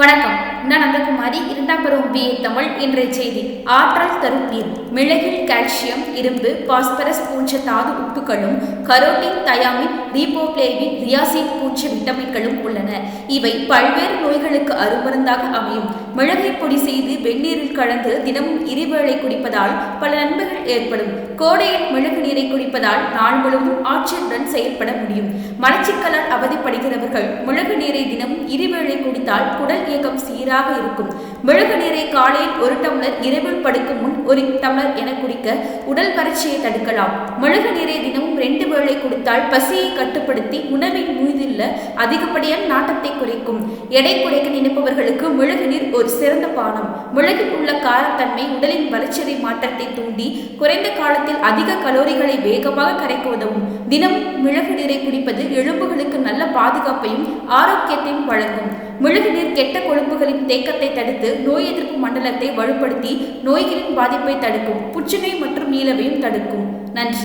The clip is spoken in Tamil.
வணக்கம். நான் நந்தகுமாரி. இரண்டாம் பருவம் BA தமிழ். இன்றைய செய்தி. ஆற்றல் தரும் நீர். மிளகில் கால்சியம், இரும்பு, பாஸ்பரஸ் போன்ற தாது உப்புகளும், கரோட்டின், தயாமின், ரீபோப்ளேவின், ரியாசின் போன்ற விட்டமின்களும் உள்ளன. இவை பல்வேறு நோய்களுக்கு அருமருந்தாக அமையும். மிளகை பொடி செய்து வெந்நீரில் கலந்து தினமும் இருவேளை குடிப்பதால் பல நன்மைகள் ஏற்படும். கோடையில் மிளகு நீரை குடிப்பதால் நாள் முழுவதும் ஆற்றலுடன் செயல்பட முடியும். மலச்சிக்கலால் அவதிப்படுகிறவர்கள் மிளகு நீரை தினமும் இருவேளை குடித்தால் குடல் இயக்கம் சீராக இருக்கும். மிளகு நீரை காலையில் 1 டம்ளர், இரவில் படுக்கும் முன் 1 டம்ளர் என குடிக்க உடல் வறட்சியை தடுக்கலாம். மிளகு நீரை தினமும் 2 வேளை குடித்தால் பசியை கட்டுப்படுத்தி உணவின் மீதுள்ள அதிகப்படியான நாட்டத்தை குறைக்கும். எடை குறைக்க நினைப்பவர்களுக்கு மிளகு நீர் ஒரு சிறந்த பானம். மிளகில் உள்ள காரத்தன்மை உடலின் வளர்ச்சிதை மாற்றத்தை தூண்டி குறைந்த காலத்தில் அதிக கலோரிகளை வேகமாக கரைக்க உதவும். தினமும் மிளகு நீரை குடிப்பது எலும்புகளுக்கு நல்ல பாதுகாப்பையும் ஆரோக்கியத்தையும் வழங்கும். மிளகு நீர் கெட்ட கொழுப்புகளின் தேக்கத்தை தடுத்து நோய் எதிர்ப்பு மண்டலத்தை வலுப்படுத்தி நோய்களின் பாதிப்பை தடுக்கும். புற்றுநோய் மற்றும் நீலவையும் தடுக்கும். நன்றி.